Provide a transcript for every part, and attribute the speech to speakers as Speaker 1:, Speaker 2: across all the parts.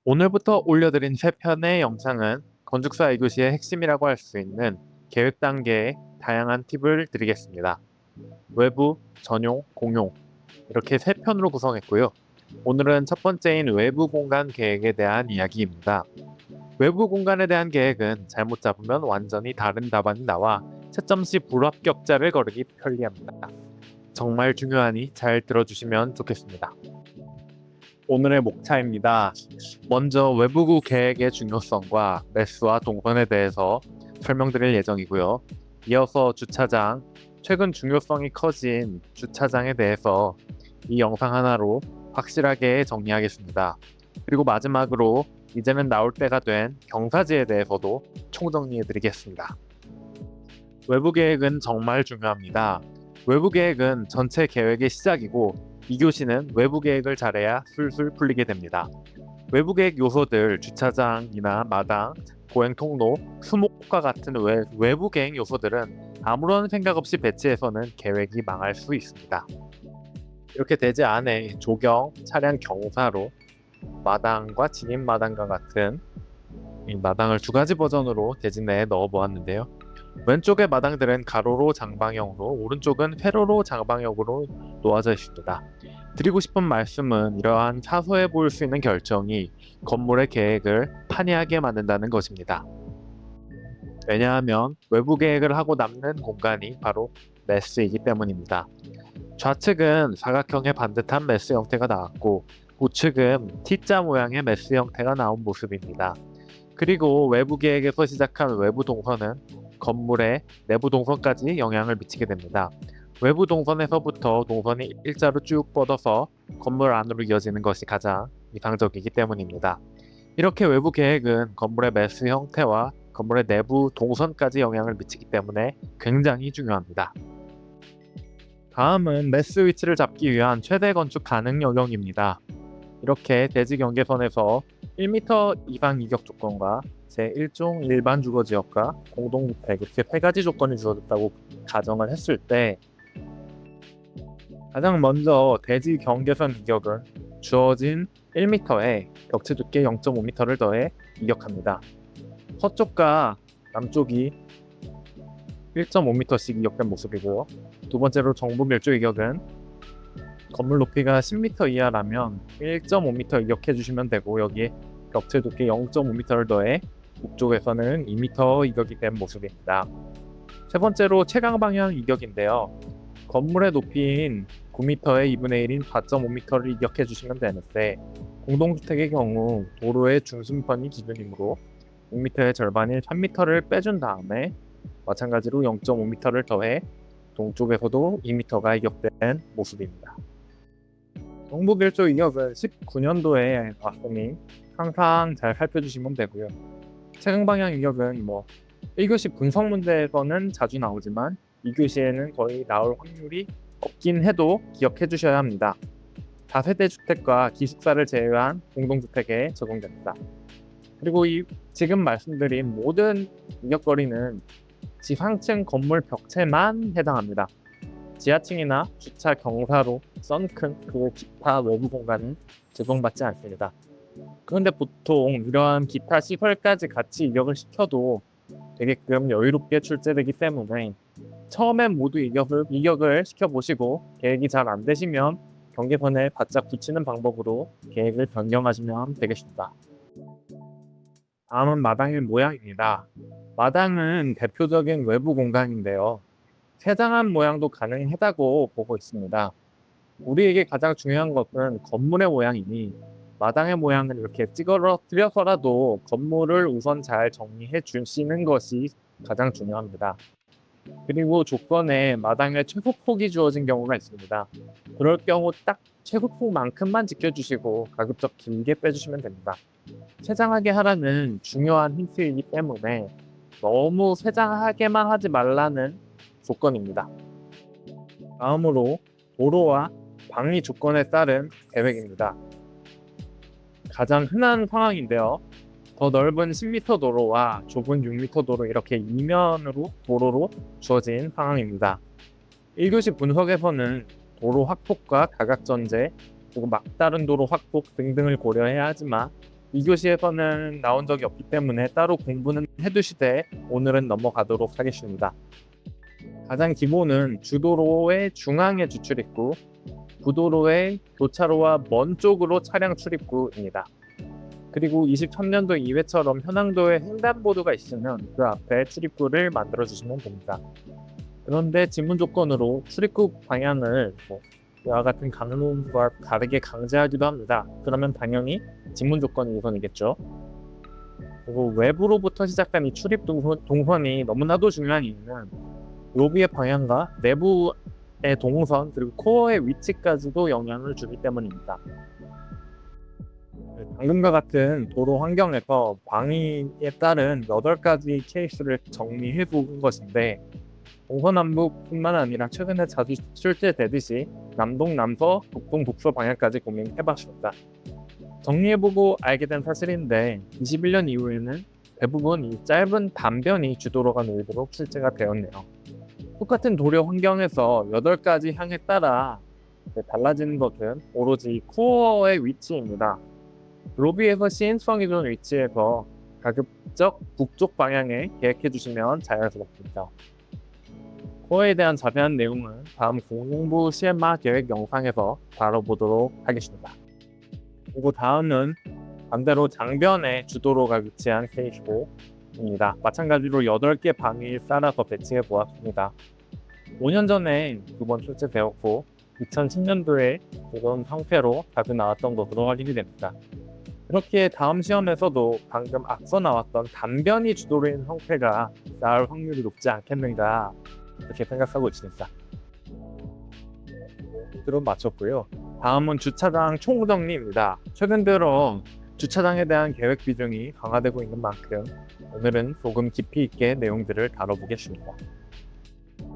Speaker 1: 오늘부터 올려드린 세 편의 영상은 건축사 2교시의 핵심이라고 할 수 있는 계획 단계의 다양한 팁을 드리겠습니다. 외부, 전용, 공용 이렇게 세 편으로 구성했고요. 오늘은 첫 번째인 외부 공간 계획에 대한 이야기입니다. 외부 공간에 대한 계획은 잘못 잡으면 완전히 다른 답안이 나와 채점 시 불합격자를 거르기 편리합니다. 정말 중요하니 잘 들어주시면 좋겠습니다. 오늘의 목차입니다. 먼저 외부구 계획의 중요성과 매수와 동선에 대해서 설명드릴 예정이고요. 이어서 주차장, 최근 중요성이 커진 주차장에 대해서 이 영상 하나로 확실하게 정리하겠습니다. 그리고 마지막으로 이제는 나올 때가 된 경사지에 대해서도 총정리해드리겠습니다. 외부 계획은 정말 중요합니다. 외부 계획은 전체 계획의 시작이고 2교시는 외부 계획을 잘해야 술술 풀리게 됩니다. 외부 계획 요소들, 주차장이나 마당, 보행 통로, 수목과 같은 외부 계획 요소들은 아무런 생각 없이 배치해서는 계획이 망할 수 있습니다. 이렇게 대지 안에 조경, 차량 경사로 마당과 진입 마당과 같은 이 마당을 두 가지 버전으로 대지 내에 넣어 보았는데요. 왼쪽의 마당들은 가로로 장방형으로, 오른쪽은 회로로 장방형으로 놓아져 있습니다. 드리고 싶은 말씀은 이러한 사소해 보일 수 있는 결정이 건물의 계획을 판이하게 만든다는 것입니다. 왜냐하면 외부 계획을 하고 남는 공간이 바로 메스이기 때문입니다. 좌측은 사각형의 반듯한 메스 형태가 나왔고 우측은 T자 모양의 메스 형태가 나온 모습입니다. 그리고 외부 계획에서 시작한 외부 동선은 건물의 내부 동선까지 영향을 미치게 됩니다. 외부 동선에서부터 동선이 일자로 쭉 뻗어서 건물 안으로 이어지는 것이 가장 이상적이기 때문입니다. 이렇게 외부 계획은 건물의 매수 형태와 건물의 내부 동선까지 영향을 미치기 때문에 굉장히 중요합니다. 다음은 매스 위치를 잡기 위한 최대 건축 가능 영역입니다. 이렇게 대지 경계선에서 1m 이상 이격 조건과 제1종 일반 주거지역과 공동주택 이렇게 세 가지 조건이 주어졌다고 가정을 했을 때 가장 먼저 대지 경계선 이격은 주어진 1m에 벽체 두께 0.5m를 더해 이격합니다. 서쪽과 남쪽이 1.5m씩 이격된 모습이고요. 두 번째로 정부 밀조 이격은 건물 높이가 10m 이하라면 1.5m 이격해 주시면 되고 여기에 벽체 두께 0.5m를 더해 북쪽에서는 2m 이격이 된 모습입니다. 세 번째로 채광 방향 이격인데요. 건물의 높이인 9m의 2분의 1인 4.5m를 이격해 주시면 되는데 공동주택의 경우 도로의 중심선이 기준이므로 6m의 절반인 3m를 빼준 다음에 마찬가지로 0.5m를 더해 동쪽에서도 2m가 이격된 모습입니다. 정부 밀조 이격은 19년도에 왔으니 항상 잘 살펴주시면 되고요. 채광 방향 이격은 1교시 분석 문제에서는 자주 나오지만 2교시에는 거의 나올 확률이 없긴 해도 기억해 주셔야 합니다. 다세대 주택과 기숙사를 제외한 공동주택에 적용됩니다. 그리고 지금 말씀드린 모든 이격거리는 지상층 건물 벽체만 해당합니다. 지하층이나 주차 경사로 썬큰 그 기타 외부 공간은 적용받지 않습니다. 그런데 보통 이러한 기타 시설까지 같이 이격을 시켜도 되게끔 여유롭게 출제되기 때문에 처음엔 모두 이격을 시켜보시고 계획이 잘 안 되시면 경계선에 바짝 붙이는 방법으로 계획을 변경하시면 되겠습니다. 다음은 마당의 모양입니다. 마당은 대표적인 외부 공간인데요. 세장한 모양도 가능하다고 보고 있습니다. 우리에게 가장 중요한 것은 건물의 모양이니 마당의 모양을 이렇게 찌그러뜨려서라도 건물을 우선 잘 정리해 주시는 것이 가장 중요합니다. 그리고 조건에 마당에 최소폭이 주어진 경우가 있습니다. 그럴 경우 딱 최소폭만큼만 지켜주시고 가급적 길게 빼주시면 됩니다. 세장하게 하라는 중요한 힌트이기 때문에 너무 세장하게만 하지 말라는 조건입니다. 다음으로 도로와 방위 조건에 따른 계획입니다. 가장 흔한 상황인데요. 더 넓은 10m 도로와 좁은 6m 도로 이렇게 이면으로 도로로 주어진 상황입니다. 1교시 분석에서는 도로 확폭과 가각전제 그리고 막다른 도로 확폭 등등을 고려해야 하지만 2교시에서는 나온 적이 없기 때문에 따로 공부는 해두시되 오늘은 넘어가도록 하겠습니다. 가장 기본은 주도로의 중앙에 주출입구, 부도로의 교차로와 먼 쪽으로 차량 출입구입니다. 그리고 23년도 2회처럼 현황도에 횡단보도가 있으면 그 앞에 출입구를 만들어 주시면 됩니다. 그런데 지문 조건으로 출입구 방향을 이와 같은 강론과 다르게 강제하기도 합니다. 그러면 당연히 지문 조건이 우선이겠죠. 그리고 외부로부터 시작된 이 출입 동선이 너무나도 중요한 이유는 로비의 방향과 내부의 동선 그리고 코어의 위치까지도 영향을 주기 때문입니다. 방금과 같은 도로 환경에서 방위에 따른 8가지 케이스를 정리해 본 것인데 동서남북뿐만 아니라 최근에 자주 출제되듯이 남동, 남서, 북동, 북서 방향까지 고민해봤습니다. 정리해보고 알게 된 사실인데 21년 이후에는 대부분 이 짧은 단변이 주도로가 일부러 출제가 되었네요. 똑같은 도로 환경에서 8가지 향에 따라 달라지는 것은 오로지 코어의 위치입니다. 로비에서 시인성이 좋은 위치에서 가급적 북쪽 방향에 계획해 주시면 자연스럽습니다. 코어에 대한 자세한 내용은 다음 공부 시행마 계획 영상에서 다뤄보도록 하겠습니다. 그리고 다음은 반대로 장변에 주도로가 위치한 케이스입니다. 마찬가지로 8개 방위를 쌓아서 배치해 보았습니다. 5년 전에 두 번 출제되었고 2010년도에 이런 형태로 자주 나왔던 것으로 확인이 됩니다. 이렇게 다음 시험에서도 방금 앞서 나왔던 단변이 주도로인 형태가 나올 확률이 높지 않겠는가 이렇게 생각하고 있습니다. 들어 마쳤고요. 다음은 주차장 총정리입니다. 최근 들어 주차장에 대한 계획 비중이 강화되고 있는 만큼 오늘은 조금 깊이 있게 내용들을 다뤄보겠습니다.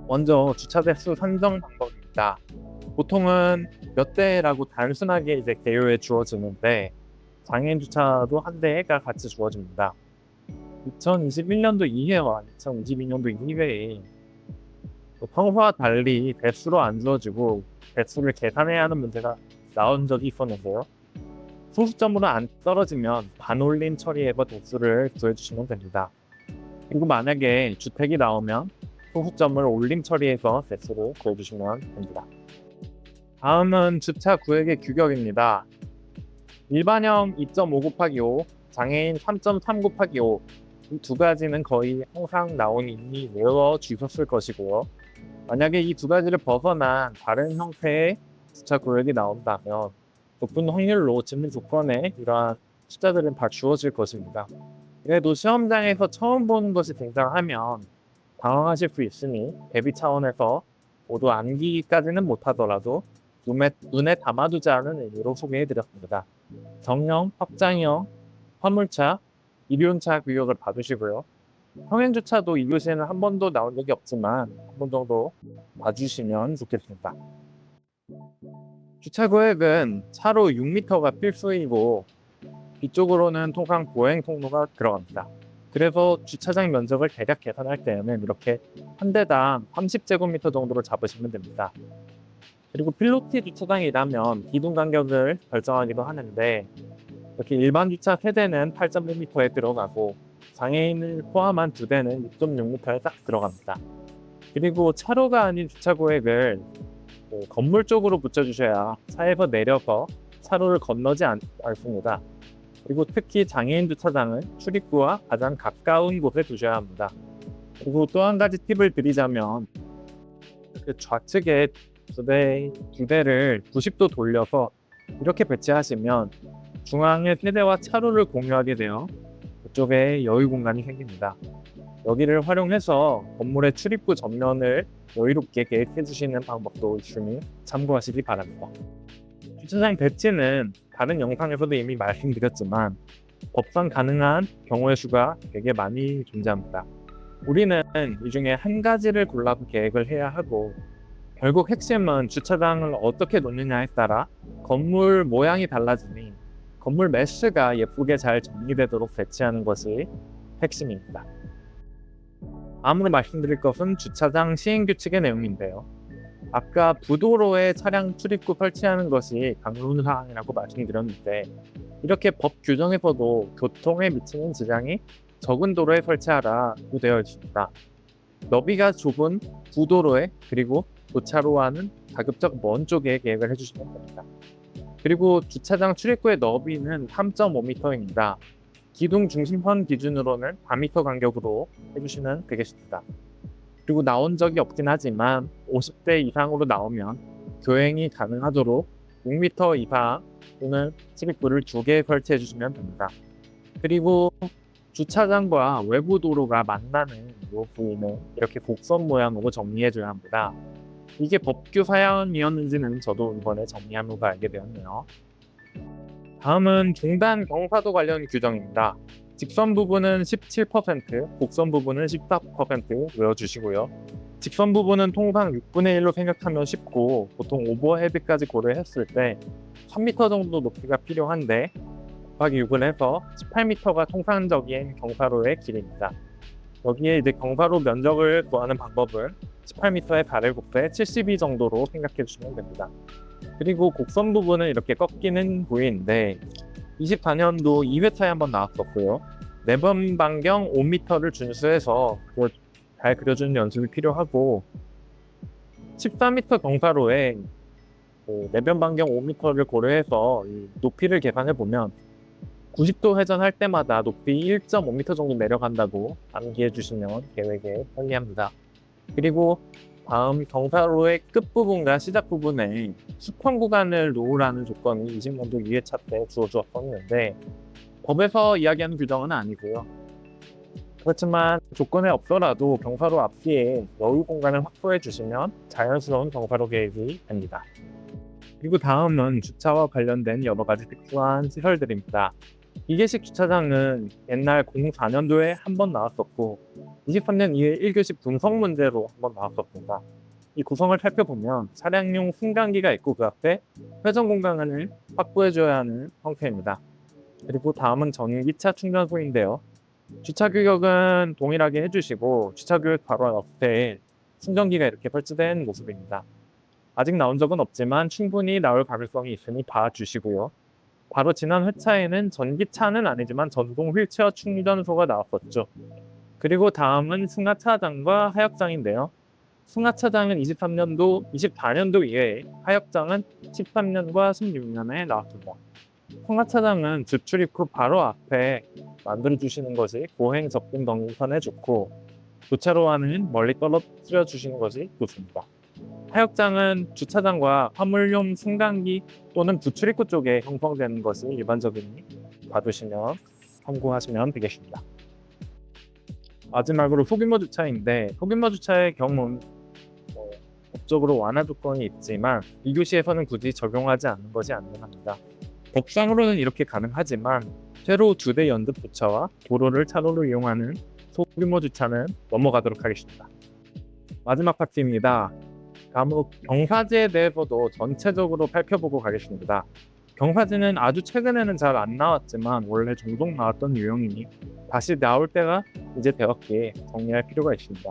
Speaker 1: 먼저 주차 대수 선정 방법입니다. 보통은 몇 대라고 단순하게 이제 개요에 주어지는데 장애인 주차도 한 대가 같이 주어집니다. 2021년도 2회와 2022년도 2회에 평소와 달리 대수로 안 주어지고 대수를 계산해야 하는 문제가 나온 적이 있었는데요. 소수점으로 안 떨어지면 반올림 처리해서 대수를 구해주시면 됩니다. 그리고 만약에 주택이 나오면 소수점을 올림 처리해서 대수를 구해주시면 됩니다. 다음은 주차 구획의 규격입니다. 일반형 2.5 곱하기 5, 장애인 3.3 곱하기 5, 이 두 가지는 거의 항상 나오니 이미 외워주셨을 것이고요. 만약에 이 두 가지를 벗어난 다른 형태의 주차 구획이 나온다면 높은 확률로 지문 조건에 이러한 숫자들은 다 주어질 것입니다. 그래도 시험장에서 처음 보는 것이 등장하면 당황하실 수 있으니 대비 차원에서 모두 암기까지는 못하더라도 눈에 담아두자는 의미로 소개해드렸습니다. 정형, 확장형, 화물차, 일륜차 규격을 봐주시고요. 평행주차도 2교시에는 한 번도 나온 적이 없지만 한 번 정도 봐주시면 좋겠습니다. 주차 구획은 차로 6m가 필수이고 뒤쪽으로는 통상 보행 통로가 들어갑니다. 그래서 주차장 면적을 대략 계산할 때에는 이렇게 한 대당 30제곱미터 정도로 잡으시면 됩니다. 그리고 필로티 주차장이라면 기둥 간격을 결정하기도 하는데 이렇게 일반 주차 3대는 8.1m에 들어가고 장애인을 포함한 2대는 6.6m에 딱 들어갑니다. 그리고 차로가 아닌 주차 구획을 건물 쪽으로 붙여주셔야 차에서 내려서 차로를 건너지 않습니다. 그리고 특히 장애인 주차장은 출입구와 가장 가까운 곳에 두셔야 합니다. 그리고 또 한 가지 팁을 드리자면 이렇게 좌측에 두 대를 90도 돌려서 이렇게 배치하시면 중앙에 세대와 차로를 공유하게 되어 그쪽에 여유 공간이 생깁니다. 여기를 활용해서 건물의 출입구 전면을 여유롭게 계획해 주시는 방법도 있으니 참고하시기 바랍니다. 주차장 배치는 다른 영상에서도 이미 말씀드렸지만 법상 가능한 경우의 수가 되게 많이 존재합니다. 우리는 이 중에 한 가지를 골라서 계획을 해야 하고 결국 핵심은 주차장을 어떻게 놓느냐에 따라 건물 모양이 달라지니 건물 메쉬가 예쁘게 잘 정리되도록 배치하는 것이 핵심입니다. 다음으로 말씀드릴 것은 주차장 시행규칙의 내용인데요. 아까 부도로에 차량 출입구 설치하는 것이 강론사항이라고 말씀드렸는데 이렇게 법 규정에서도 교통에 미치는 지장이 적은 도로에 설치하라고 되어 있습니다. 너비가 좁은 구도로에 그리고 교차로와는 가급적 먼 쪽에 계획을 해주시면 됩니다. 그리고 주차장 출입구의 너비는 3.5m입니다. 기둥 중심선 기준으로는 4m 간격으로 해주시면 되겠습니다. 그리고 나온 적이 없긴 하지만 50대 이상으로 나오면 교행이 가능하도록 6m 이상 또는 출입구를 2개 설치해 주시면 됩니다. 그리고 주차장과 외부 도로가 만나는 이 부위는 이렇게 곡선 모양으로 정리해 줘야 합니다. 이게 법규 사양이었는지는 저도 이번에 정리하면서 알게 되었네요. 다음은 중단 경사도 관련 규정입니다. 직선 부분은 17%, 곡선 부분은 14% 외워주시고요. 직선 부분은 통상 6분의 1로 생각하면 쉽고 보통 오버헤드까지 고려했을 때 3m 정도 높이가 필요한데 곱하기 6을 해서 18m가 통상적인 경사로의 길이입니다. 여기에 이제 경사로 면적을 구하는 방법은 18m의 발을 곱해 72 정도로 생각해 주시면 됩니다. 그리고 곡선 부분은 이렇게 꺾이는 부위인데 24년도 2회차에 한번 나왔었고요. 4번 반경 5m를 준수해서 그걸 잘 그려주는 연습이 필요하고 14m 경사로에 4변 반경 5m를 고려해서 이 높이를 계산해 보면 90도 회전할 때마다 높이 1.5m 정도 내려간다고 암기해 주시면 계획에 편리합니다. 그리고 다음 경사로의 끝부분과 시작 부분에 수평 구간을 놓으라는 조건이 20년도 2회차 때 주어졌었는데 법에서 이야기하는 규정은 아니고요. 그렇지만 조건에 없더라도 경사로 앞뒤에 여유 공간을 확보해 주시면 자연스러운 경사로 계획이 됩니다. 그리고 다음은 주차와 관련된 여러 가지 특수한 시설들입니다. 이계식 주차장은 옛날 04년도에 한 번 나왔었고 23년 2회 1교시 분석 문제로 한 번 나왔었습니다. 이 구성을 살펴보면 차량용 승강기가 있고 그 앞에 회전 공간을 확보해줘야 하는 형태입니다. 그리고 다음은 전기차 충전소인데요. 주차 규격은 동일하게 해주시고 주차 규격 바로 앞에 충전기가 이렇게 설치된 모습입니다. 아직 나온 적은 없지만 충분히 나올 가능성이 있으니 봐주시고요. 바로 지난 회차에는 전기차는 아니지만 전동 휠체어 충전소가 나왔었죠. 그리고 다음은 승하차장과 하역장인데요. 승하차장은 24년도 이외에 하역장은 13년과 16년에 나왔습니다. 승하차장은 주 출입구 바로 앞에 만들어주시는 것이 보행 접근 동선에 좋고 교차로와는 멀리 떨어뜨려 주시는 것이 좋습니다. 하역장은 주차장과 화물용 승강기 또는 부출입구 쪽에 형성되는 것이 일반적이니 봐두시면 참고하시면 되겠습니다. 마지막으로 소규모 주차인데 소규모 주차의 경우는 법적으로 완화 조건이 있지만 2교시에서는 굳이 적용하지 않는 것이 안전합니다. 법상으로는 이렇게 가능하지만 새로 2대 연듭 주차와 도로를 차로로 이용하는 소규모 주차는 넘어가도록 하겠습니다. 마지막 파트입니다. 다음으로 경사지에 대해서도 전체적으로 살펴보고 가겠습니다. 경사지는 아주 최근에는 잘 안 나왔지만 원래 종종 나왔던 유형이니 다시 나올 때가 이제 되었기에 정리할 필요가 있습니다.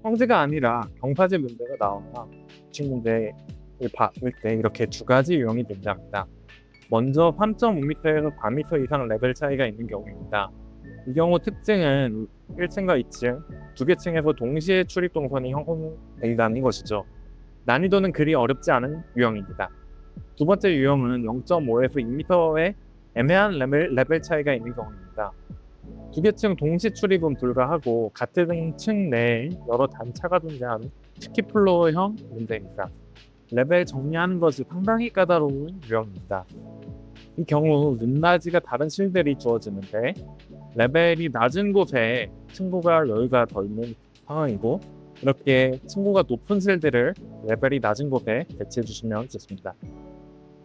Speaker 1: 성지가 아니라 경사지 문제가 나오나 규칙 문제를 봤을 때 이렇게 2가지 유형이 존재합니다. 먼저 3.5m에서 4m 이상 레벨 차이가 있는 경우입니다. 이 경우 특징은 1층과 2층, 2개 층에서 동시에 출입 동선이 형성된다는 것이죠. 난이도는 그리 어렵지 않은 유형입니다. 두 번째 유형은 0.5에서 2m의 애매한 레벨 차이가 있는 경우입니다. 2개 층 동시 출입은 불가하고 같은 층 내에 여러 단차가 존재하는 스키플로어형 문제입니다. 레벨 정리하는 것이 상당히 까다로운 유형입니다. 이 경우 높낮이가 다른 실들이 주어지는데 레벨이 낮은 곳에 층고가 여유가 더 있는 상황이고 이렇게 층고가 높은 실들을 레벨이 낮은 곳에 배치해 주시면 좋습니다.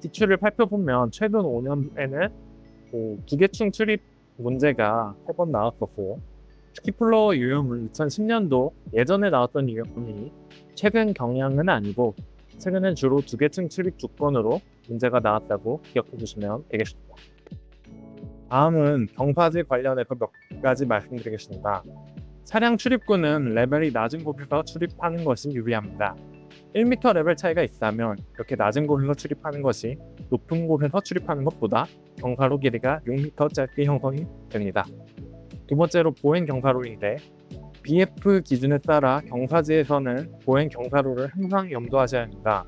Speaker 1: 지출을 살펴보면 최근 5년에는 2개 층 출입 문제가 3번 나왔었고 스키플로어 유형은 2010년도 예전에 나왔던 유형이 최근 경향은 아니고 최근엔 주로 2개 층 출입 조건으로 문제가 나왔다고 기억해 주시면 되겠습니다. 다음은 경사지 관련해서 몇 가지 말씀드리겠습니다. 차량 출입구는 레벨이 낮은 곳에서 출입하는 것이 유리합니다. 1m 레벨 차이가 있다면 이렇게 낮은 곳에서 출입하는 것이 높은 곳에서 출입하는 것보다 경사로 길이가 6m 짧게 형성이 됩니다. 두 번째로 보행 경사로인데 BF 기준에 따라 경사지에서는 보행 경사로를 항상 염두하셔야 합니다.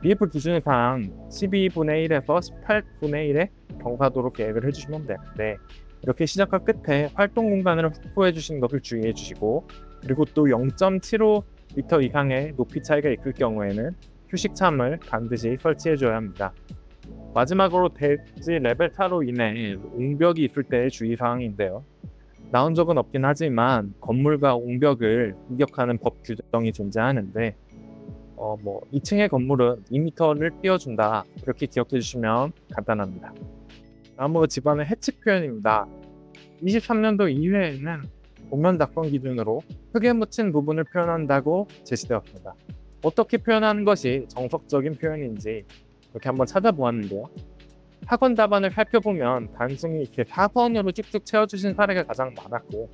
Speaker 1: BF 기준상 12분의 1에서 18분의 1의 경사도로 계획을 해주시면 되는데 이렇게 시작과 끝에 활동 공간을 확보해 주시는 것을 주의해 주시고 그리고 또 0.75m 이상의 높이 차이가 있을 경우에는 휴식참을 반드시 설치해 줘야 합니다. 마지막으로 대지 레벨 4로 인해 옹벽이 있을 때의 주의사항인데요. 나온 적은 없긴 하지만 건물과 옹벽을 공격하는 법 규정이 존재하는데 2층의 건물은 2m를 띄워준다 그렇게 기억해 주시면 간단합니다. 다음으로 집안의 해치 표현입니다. 23년도 이외에는 복면 낙선 기준으로 흙에 묻힌 부분을 표현한다고 제시되었습니다. 어떻게 표현하는 것이 정석적인 표현인지 이렇게 한번 찾아보았는데요. 학원 답안을 살펴보면 단순히 이렇게 4번으로 쭉쭉 채워주신 사례가 가장 많았고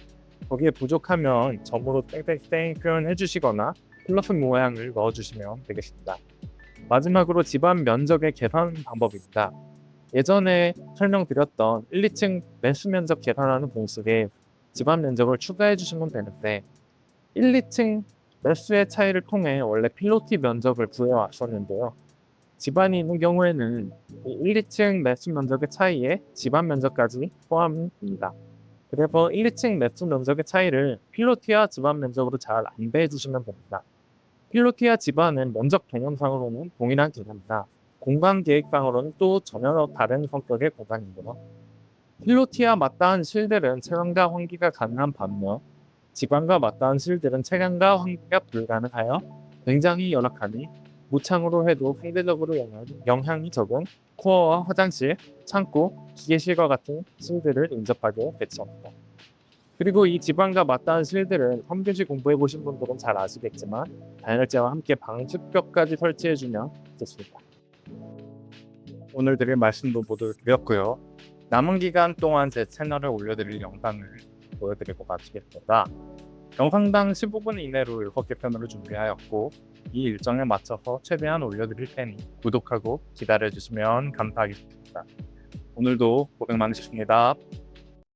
Speaker 1: 거기에 부족하면 점으로 땡땡땡 표현해 주시거나 플러스 모양을 넣어주시면 되겠습니다. 마지막으로 집안 면적의 계산 방법입니다. 예전에 설명드렸던 1, 2층 매수 면적 계산하는 공식에 집안 면적을 추가해 주시면 되는데 1, 2층 매수의 차이를 통해 원래 필로티 면적을 구해왔었는데요. 집안이 있는 경우에는 1, 2층 매수 면적의 차이에 집안 면적까지 포함됩니다. 그래서 1, 2층 매수 면적의 차이를 필로티와 집안 면적으로 잘 안배해 주시면 됩니다. 필로티와 집안은 면적 개념상으로는 동일한 개념입니다. 공간 계획상으로는 또 전혀 다른 성격의 공간이고요. 필로티와 맞닿은 실들은 채광과 환기가 가능한 반면 집안과 맞닿은 실들은 채광과 환기가 불가능하여 굉장히 열악하니 무창으로 해도 상대적으로 영향이 적은 코어와 화장실, 창고, 기계실과 같은 실들을 인접하게 배치합니다. 그리고 이 집안과 맞닿은 실들은 컴퓨터 공부해 보신 분들은 잘 아시겠지만 단열재와 함께 방수벽까지 설치해주면 좋습니다. 오늘 드릴 말씀도 모두 드렸고요. 남은 기간 동안 제 채널에 올려드릴 영상을 보여드리고 마치겠습니다. 영상당 15분 이내로 7개 편으로 준비하였고 이 일정에 맞춰서 최대한 올려드릴 테니 구독하고 기다려주시면 감사하겠습니다. 오늘도 고생 많으셨습니다.